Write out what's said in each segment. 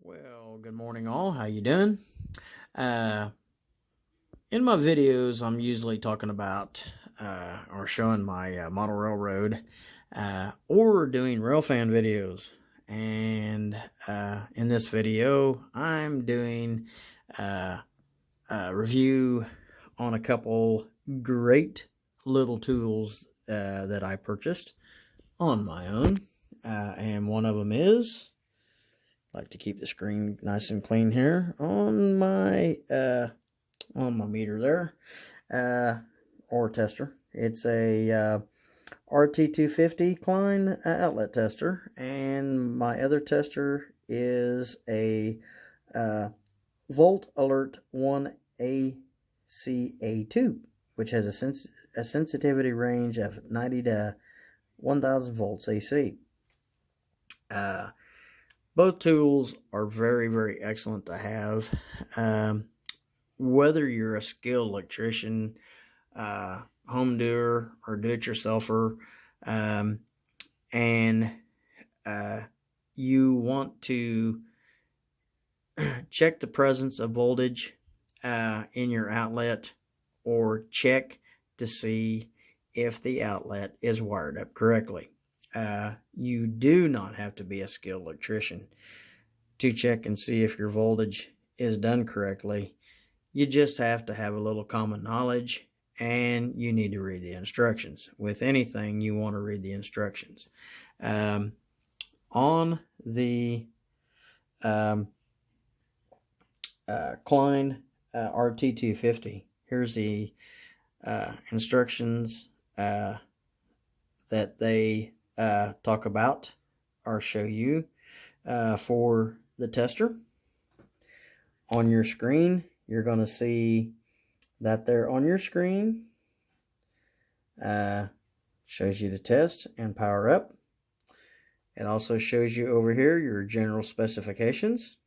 Well, good morning all. How you doing? In my videos, I'm usually talking about or showing my model railroad or doing railfan videos. And in this video, I'm doing a review on a couple great little tools that I purchased on my own. And one of them is, like to keep the screen nice and clean here on my meter there, or tester. It's a RT250 Klein outlet tester, and my other tester is a Volt Alert 1ACA2, which has a sensitivity range of 90 to 1000 volts AC. Both tools are very, very excellent to have. Whether you're a skilled electrician, home doer, or do-it-yourselfer, and you want to check the presence of voltage in your outlet, or check to see if the outlet is wired up correctly. You do not have to be a skilled electrician to check and see if your voltage is done correctly. You just have to have a little common knowledge, and you need to read the instructions. With anything, you want to read the instructions. On the Klein RT250, here's the instructions that they talk about or show you for the tester. On your screen, you're going to see that there on your screen shows you the test and power up. It also shows you over here your general specifications.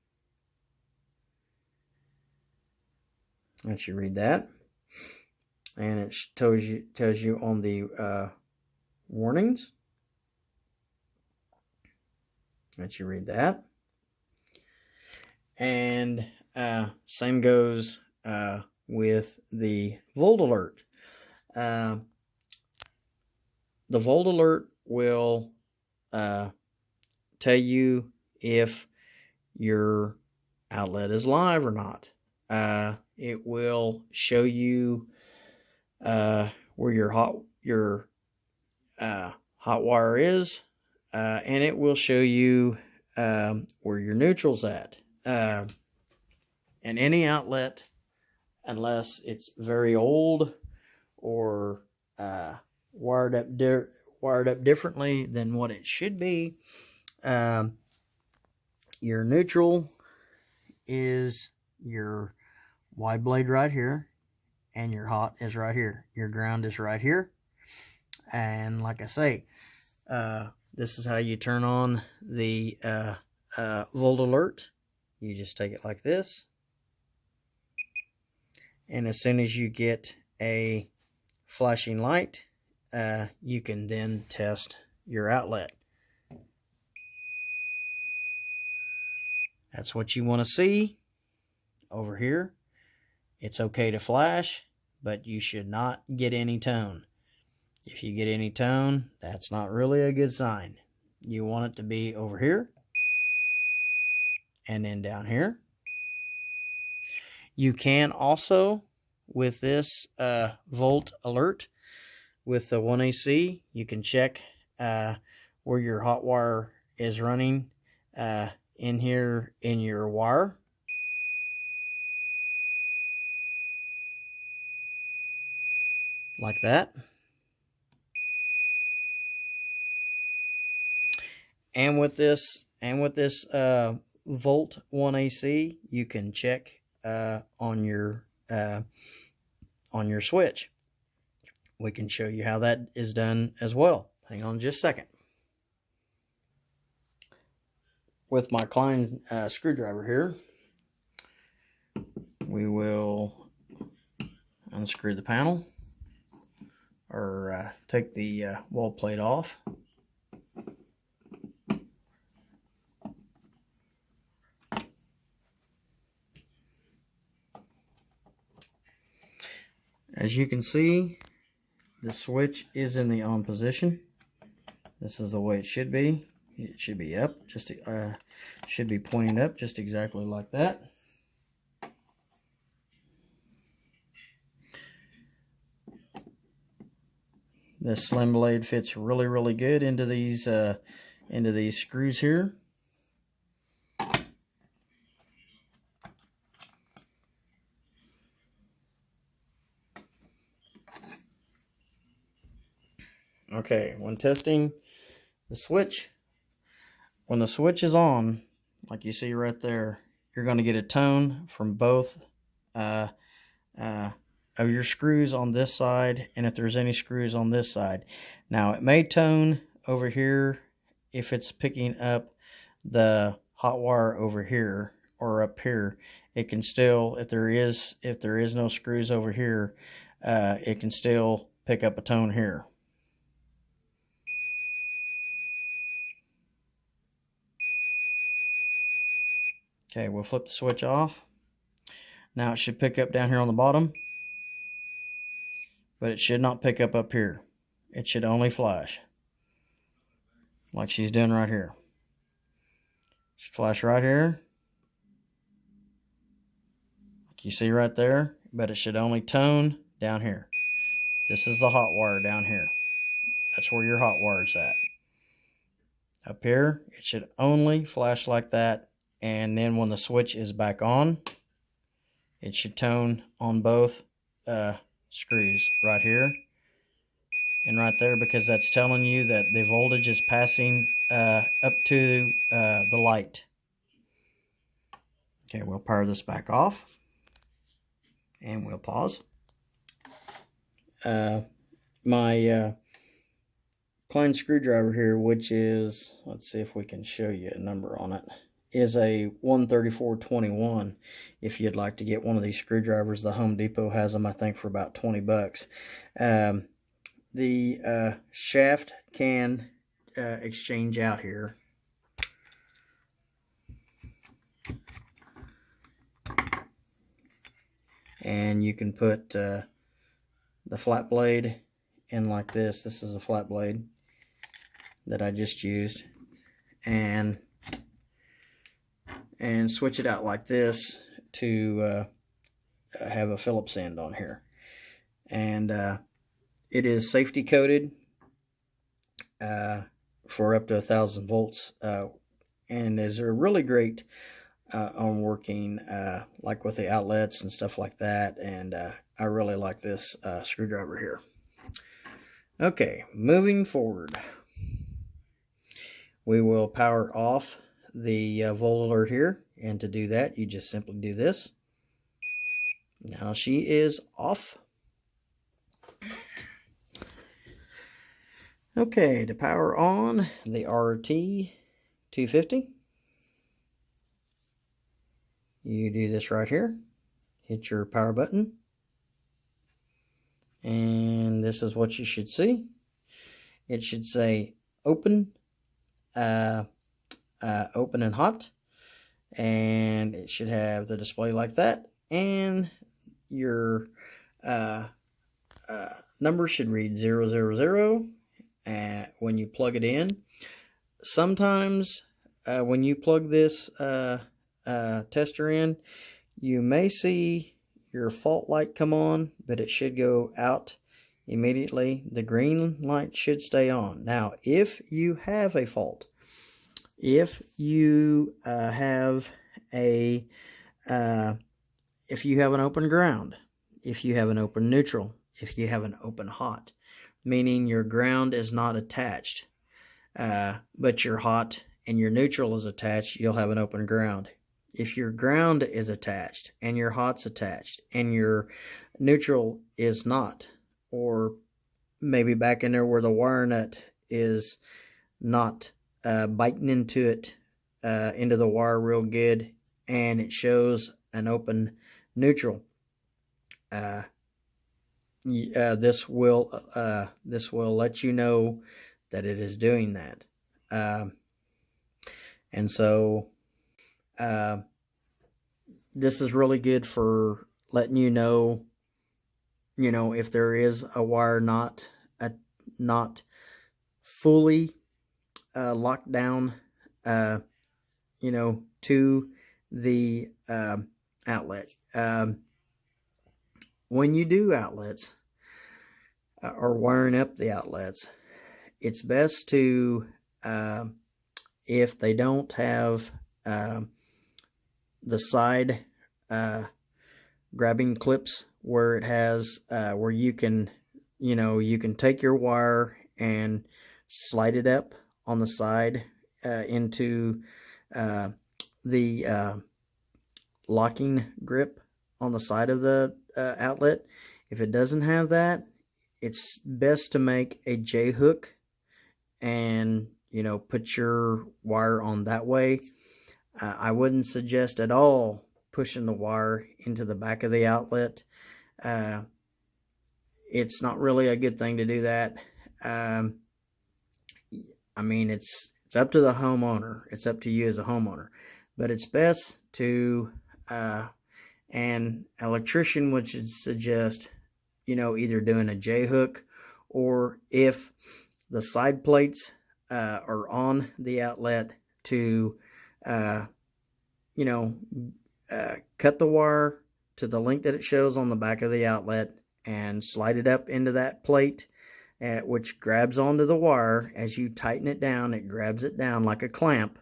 Let you read that, and it tells you on the warnings. Let you read that, and same goes with the Volt Alert. The Volt Alert will tell you if your outlet is live or not. It will show you where your hot wire is, and it will show you where your neutral's at. And any outlet, unless it's very old or wired up differently than what it should be, your neutral is your wide blade right here, and your hot is right here. Your ground is right here. And like I say, this is how you turn on the Volt Alert. You just take it like this, and as soon as you get a flashing light, you can then test your outlet. That's what you want to see over here. It's okay to flash, but you should not get any tone. If you get any tone, that's not really a good sign. You want it to be over here, and then down here. You can also, with this Volt Alert, with the 1AC, you can check where your hot wire is running in here in your wire. Like that. And with this Volt 1AC, you can check on your switch. We can show you how that is done as well. Hang on just a second. With my Klein screwdriver here, we will unscrew the panel, or take the wall plate off. As you can see, the switch is in the on position. This is the way it should be. It should be up, should be pointing up just exactly like that. This slim blade fits really good into these screws here. Okay, when testing the switch, when the switch is on, like you see right there, you're going to get a tone from both of your screws on this side, and if there's any screws on this side. Now, it may tone over here if it's picking up the hot wire over here or up here. It can still, if there is no screws over here, it can still pick up a tone here. Okay, we'll flip the switch off. Now it should pick up down here on the bottom, but it should not pick up here. It should only flash, like she's doing right here. Should flash right here, like you see right there, but it should only tone down here. This is the hot wire down here. That's where your hot wire's at. Up here, it should only flash like that. And then when the switch is back on, it should tone on both screws right here and right there, because that's telling you that the voltage is passing up to the light. Okay, we'll power this back off and we'll pause. My Klein screwdriver here, which is, let's see if we can show you a number on it, is a 13421. If you'd like to get one of these screwdrivers, the Home Depot has them, I think, for about 20 bucks. The shaft can exchange out here. And you can put the flat blade in like this. This is a flat blade that I just used. And switch it out like this to have a Phillips end on here. And it is safety coated for up to 1,000 volts, and is a really great on working like with the outlets and stuff like that. And I really like this screwdriver here. Okay, moving forward, we will power off the volt alert here, and to do that you just simply do this. Now she is off. Okay, to power on the RT250, you do this right here, hit your power button, and this is what you should see. It should say open, open and hot, and it should have the display like that, and your number should read 000 when you plug it in. Sometimes when you plug this tester in, you may see your fault light come on, but it should go out immediately. The green light should stay on. Now, if you have a fault, if you have an open ground, if you have an open neutral, if you have an open hot, meaning your ground is not attached, but your hot and your neutral is attached, you'll have an open ground. If your ground is attached and your hot's attached and your neutral is not, or maybe back in there where the wire nut is not biting into it, into the wire real good, and it shows an open neutral, this will let you know that it is doing that. And so this is really good for letting you know if there is a wire not fully locked down, to the outlet. When you do outlets or wiring up the outlets, it's best to, if they don't have the side grabbing clips where it has where you can take your wire and slide it up on the side into the locking grip on the side of the outlet. If it doesn't have that, it's best to make a J-hook and put your wire on that way. I wouldn't suggest at all pushing the wire into the back of the outlet. It's not really a good thing to do that. I mean, it's up to the homeowner. It's up to you as a homeowner. But it's best to, an electrician would suggest, either doing a J-hook, or if the side plates are on the outlet, to, cut the wire to the length that it shows on the back of the outlet and slide it up into that plate, which grabs onto the wire. As you tighten it down, it grabs it down like a clamp,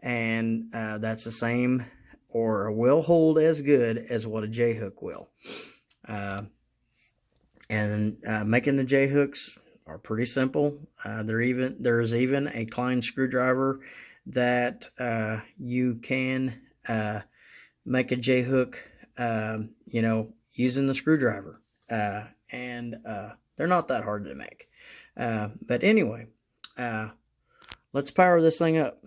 and that's the same, or will hold as good as what a J-hook will. And making the J-hooks are pretty simple. There's even a Klein screwdriver that you can make a J-hook, using the screwdriver, and they're not that hard to make. But anyway, let's power this thing up.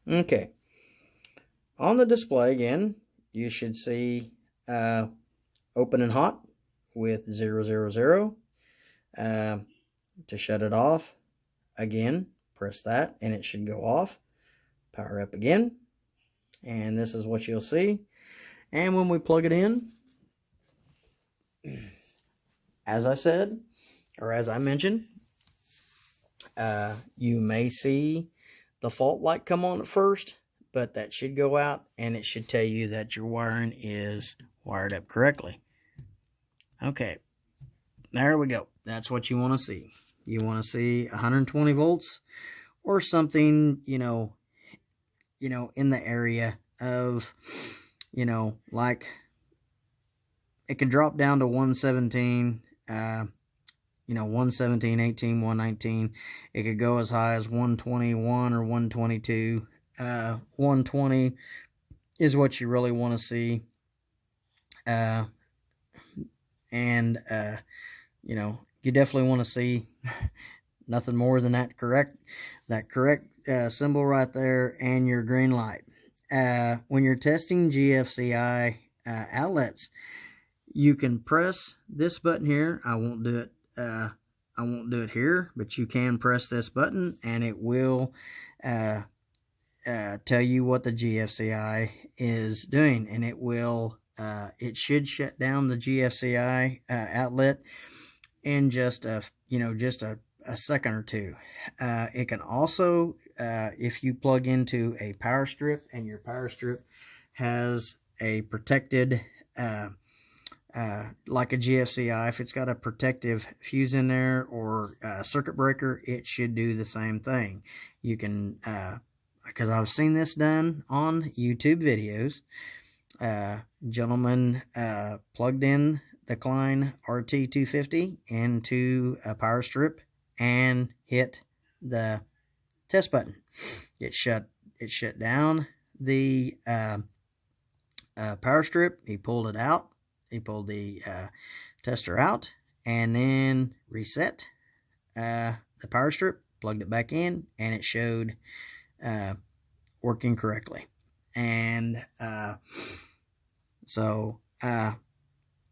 Okay, on the display again, you should see open and hot with 000. To shut it off, again, press that and it should go off. Power up again, and this is what you'll see. And when we plug it in, as I said, or as I mentioned, you may see the fault light come on at first, but that should go out and it should tell you that your wiring is wired up correctly. Okay, there we go. That's what you want to see. You want to see 120 volts or something, in the area of, like, it can drop down to 117, 117, 18, 119. It could go as high as 121 or 122. 120 is what you really want to see. You definitely want to see nothing more than that correct symbol right there and your green light. When you're testing GFCI outlets, you can press this button here. I won't do it here, but you can press this button and it will tell you what the GFCI is doing, and it will it should shut down the GFCI outlet in just a second or two. It can also, if you plug into a power strip and your power strip has a protected, like a GFCI, if it's got a protective fuse in there or a circuit breaker, it should do the same thing. You can, because I've seen this done on YouTube videos. Gentleman plugged in the Klein RT250 into a power strip and hit the test button. It shut down the power strip. He pulled it out. He pulled the tester out and then reset the power strip, plugged it back in, and it showed working correctly. And so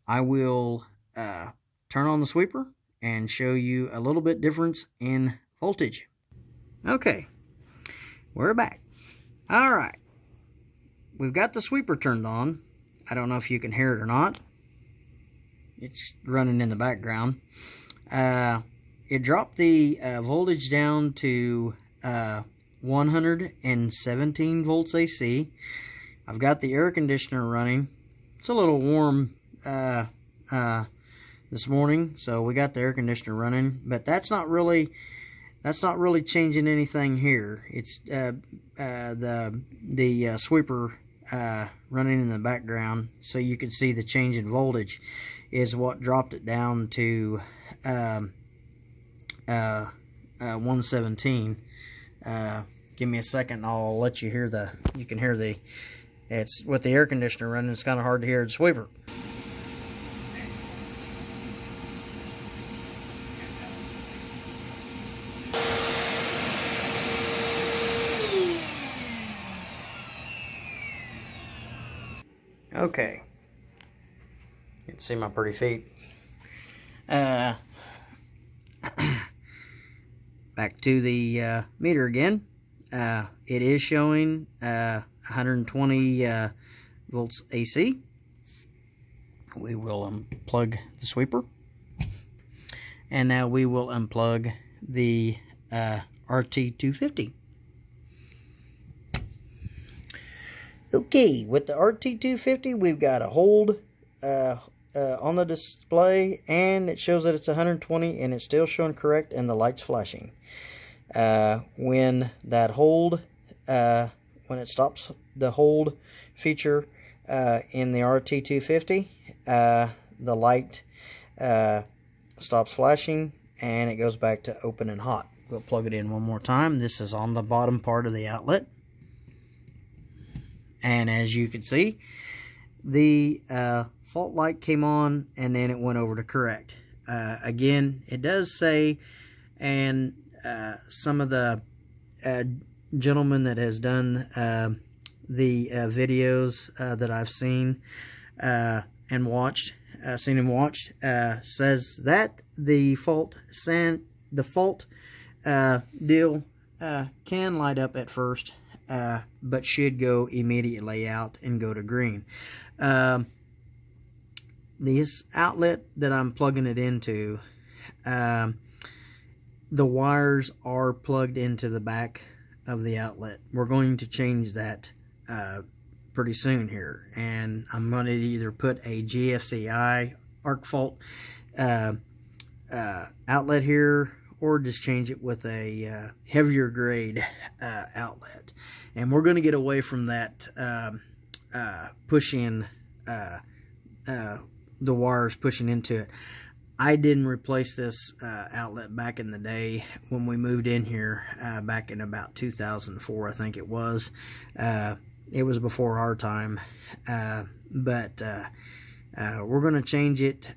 I will turn on the sweeper and show you a little bit difference in voltage. Okay, we're back. Alright, we've got the sweeper turned on. I don't know if you can hear it or not. It's running in the background. It dropped the voltage down to 117 volts AC. I've got the air conditioner running. It's a little warm this morning, so we got the air conditioner running, but that's not really changing anything here. It's the sweeper running in the background, so you can see the change in voltage is what dropped it down to 117. Give me a second, I'll let you hear you can hear it's with the air conditioner running, it's kind of hard to hear the sweeper. Okay, you can see my pretty feet. Back to the meter again. It is showing 120 volts AC. We will unplug the sweeper, and now we will unplug the RT250. Okay, with the RT250, we've got a hold on the display, and it shows that it's 120, and it's still showing correct, and the light's flashing. When that hold, when it stops the hold feature in the RT250, the light stops flashing, and it goes back to open and hot. We'll plug it in one more time. This is on the bottom part of the outlet. And as you can see, the fault light came on, and then it went over to correct. Again, it does say, and some of the gentlemen that has done the videos that I've seen and watched, says that the fault deal can light up at first, but should go immediately out and go to green. This outlet that I'm plugging it into, the wires are plugged into the back of the outlet. We're going to change that pretty soon here, and I'm going to either put a GFCI arc fault outlet here, or just change it with a heavier grade outlet. And we're going to get away from that push-in, the wires pushing into it. I didn't replace this outlet back in the day when we moved in here, back in about 2004, I think it was. It was before our time, but we're going to change it,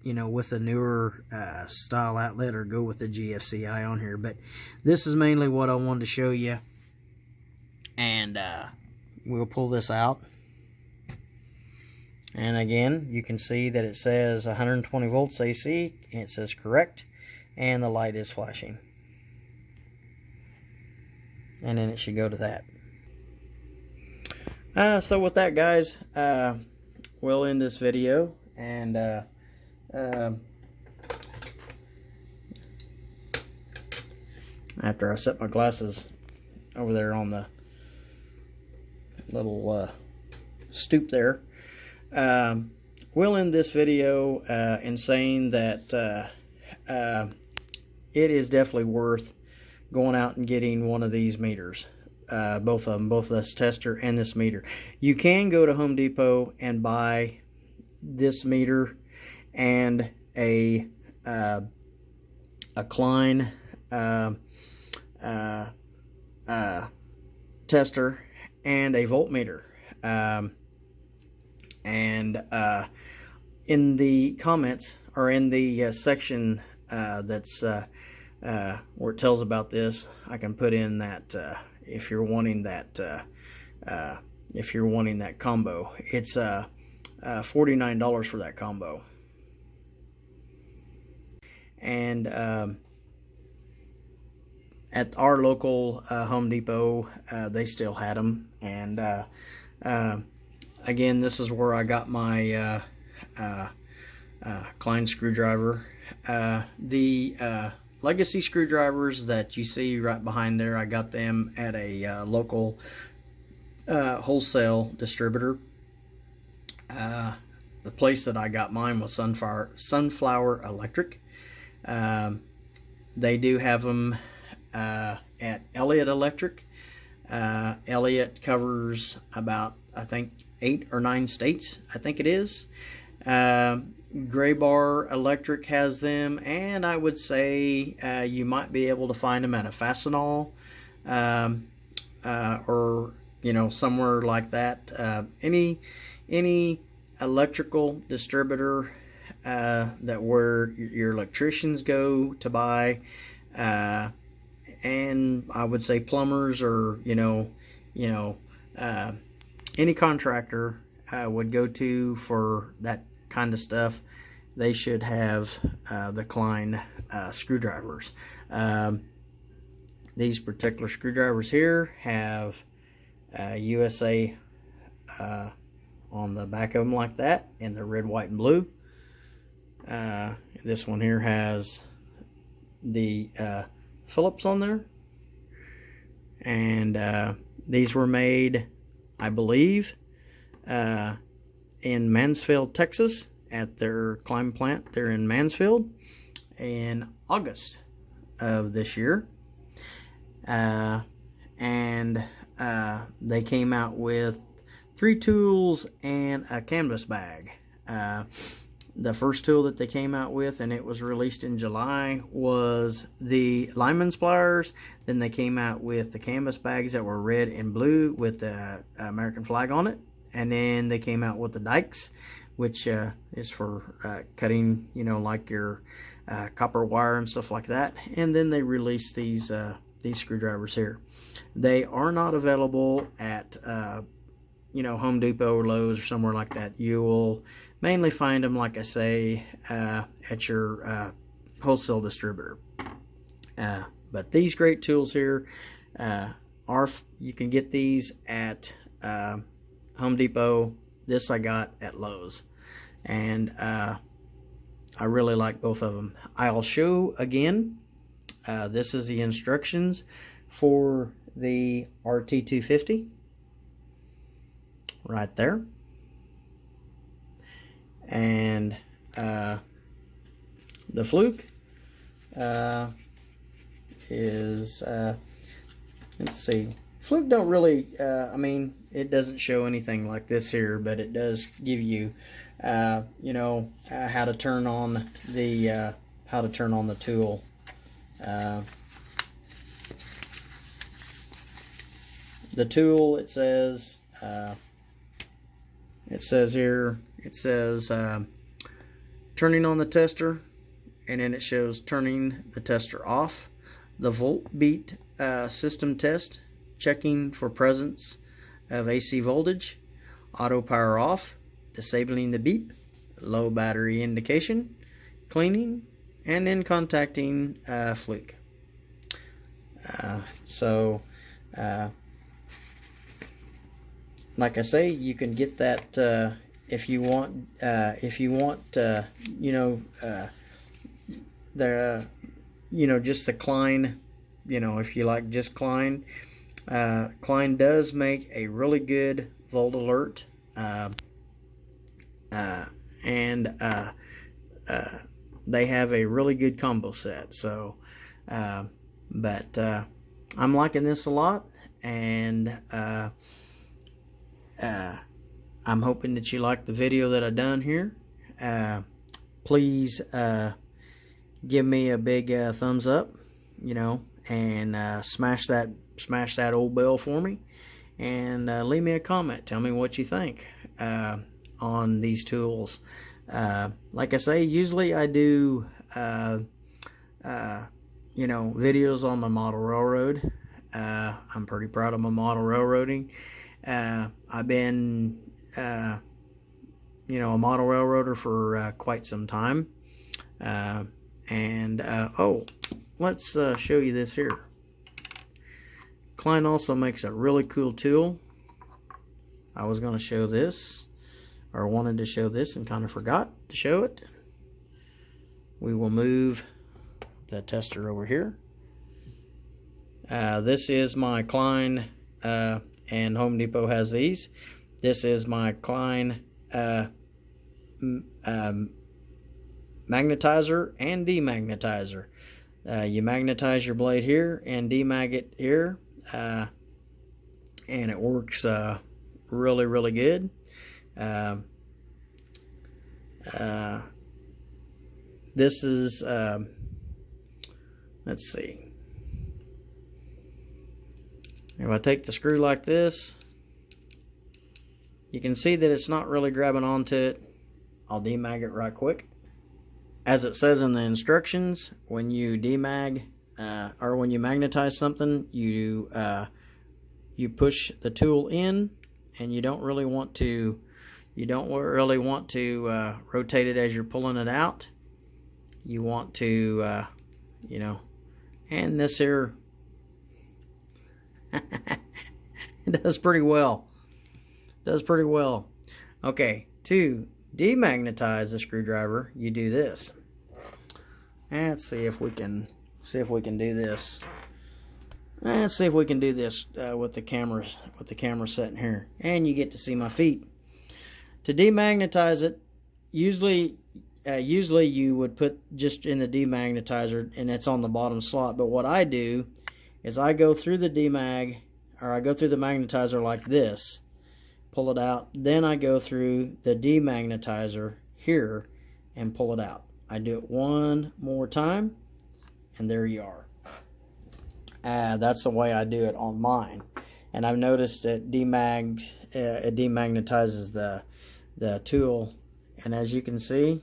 you know, with a newer style outlet, or go with the GFCI on here. But this is mainly what I wanted to show you, and we'll pull this out. And again, you can see that it says 120 volts AC, and it says correct, and the light is flashing. And then it should go to that. So with that, guys, we'll end this video, and after I set my glasses over there on the little stoop there, we'll end this video in saying that it is definitely worth going out and getting one of these meters. Both of them, both this tester and this meter. You can go to Home Depot and buy this meter and a Klein tester and a voltmeter. In the comments, or in the section that's where it tells about this, I can put in that if you're wanting that combo. It's $49 for that combo. And at our local Home Depot, they still had them. And again, this is where I got my Klein screwdriver. The legacy screwdrivers that you see right behind there, I got them at a local wholesale distributor. The place that I got mine was Sunflower Electric. They do have them at Elliott Electric. Elliott covers about, I think, 8 or 9 states, I think it is. Gray Bar Electric has them, and I would say you might be able to find them at a Fastenal, or somewhere like that. Any electrical distributor that where your electricians go to buy, and I would say plumbers, or any contractor would go to for that kind of stuff. They should have the Klein screwdrivers. These particular screwdrivers here have USA on the back of them like that, in the red, white, and blue. This one here has the Phillips on there, and these were made, I believe, in Mansfield, Texas, at their Klein plant. They're in Mansfield, in August of this year. And they came out with 3 tools and a canvas bag. The first tool that they came out with, and it was released in July, was the lineman's pliers. Then they came out with the canvas bags that were red and blue with the American flag on it. And then they came out with the dikes, which is for cutting, like your copper wire and stuff like that. And then they released these screwdrivers here. They are not available at Home Depot or Lowe's or somewhere like that. You will mainly find them, like I say, at your wholesale distributor. But these great tools here you can get these at Home Depot. This I got at Lowe's, and I really like both of them. I'll show again. This is the instructions for the RT250 right there, and the Fluke is let's see. Fluke don't really, I mean, it doesn't show anything like this here, but it does give you, how to turn on the tool. The tool, it says here, turning on the tester, and then it shows turning the tester off. The volt beat system test, checking for presence of AC voltage. Auto power off, disabling the beep. Low battery indication, cleaning, and then contacting Fluke. Like I say, you can get that if you want. Just the Klein. If you like just Klein. Klein does make a really good volt alert, and they have a really good combo set. So, but I'm liking this a lot, and I'm hoping that you like the video that I've done here. Please give me a big thumbs up, and smash that old bell for me, and leave me a comment. Tell me what you think on these tools. Like I say, usually I do videos on my model railroad. I'm pretty proud of my model railroading. I've been a model railroader for quite some time. Oh, let's show you this here. Klein also makes a really cool tool. I was going to show this, or wanted to show this and kind of forgot to show it. We will move the tester over here. This is my Klein, and Home Depot has these. This is my Klein magnetizer and demagnetizer. You magnetize your blade here and demag it here, and it works really, really good. This is, let's see. If I take the screw like this, you can see that it's not really grabbing onto it. I'll demag it right quick. As it says in the instructions, when you demag or when you magnetize something, you push the tool in, and you don't really want to rotate it as you're pulling it out. You want to you know, and this here it does pretty well. Okay, to demagnetize the screwdriver, you do this. And let's see if we can do this. Let's see if we can do this with the camera sitting here, and you get to see my feet. To demagnetize it, usually you would put just in the demagnetizer, and it's on the bottom slot. But what I do is I go through the demag, or I go through the magnetizer like this, pull it out, then I go through the demagnetizer here and pull it out. I do it one more time, and there you are. That's the way I do it on mine, and I've noticed it demagnetizes the tool, and as you can see,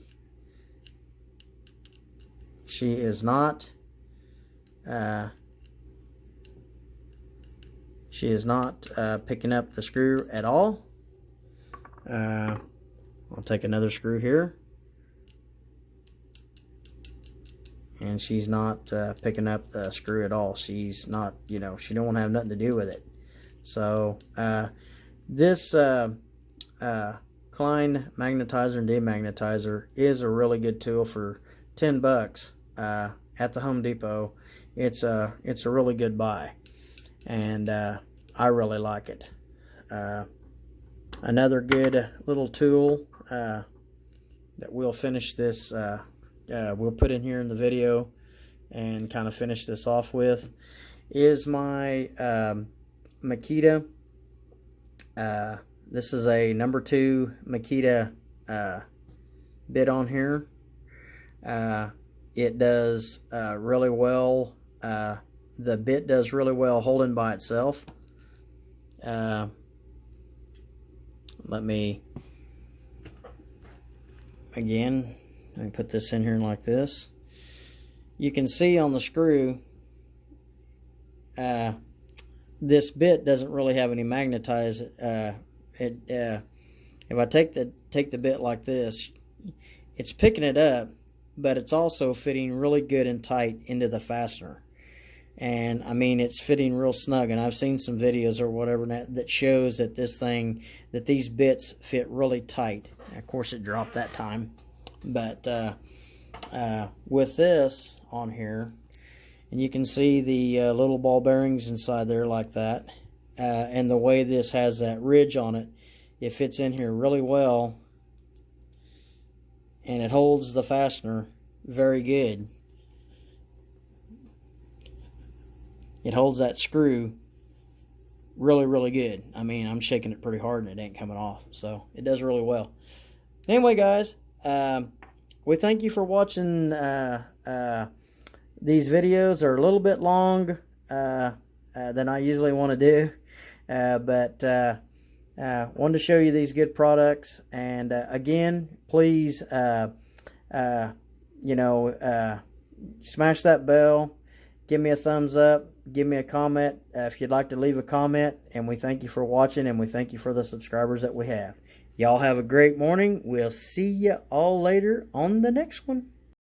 she is not picking up the screw at all. I'll take another screw here, and she's not picking up the screw at all. She's not, you know, she don't want to have nothing to do with it. So this Klein Magnetizer and Demagnetizer is a really good tool for $10 at the Home Depot. It's a really good buy, and I really like it. Another good little tool that we'll finish this, we'll put in here in the video and kind of finish this off with, is my Makita. This is a number 2 Makita bit on here. It does really well. The bit does really well holding by itself. Let me put this in here like this. You can see on the screw, this bit doesn't really have any magnetize. If I take the bit like this, it's picking it up, but it's also fitting really good and tight into the fastener. And I mean, it's fitting real snug, and I've seen some videos or whatever that shows that these bits fit really tight. Of course, it dropped that time, but with this on here, and you can see the little ball bearings inside there like that, and the way this has that ridge on it, it fits in here really well, and it holds the fastener very good. It holds that screw really, really good. I mean, I'm shaking it pretty hard and it ain't coming off, so it does really well. Anyway, guys, we thank you for watching. These videos are a little bit long than I usually want to do, but wanted to show you these good products. And again, please, smash that bell, give me a thumbs up, give me a comment if you'd like to leave a comment, and we thank you for watching, and we thank you for the subscribers that we have. Y'all have a great morning. We'll see you all later on the next one.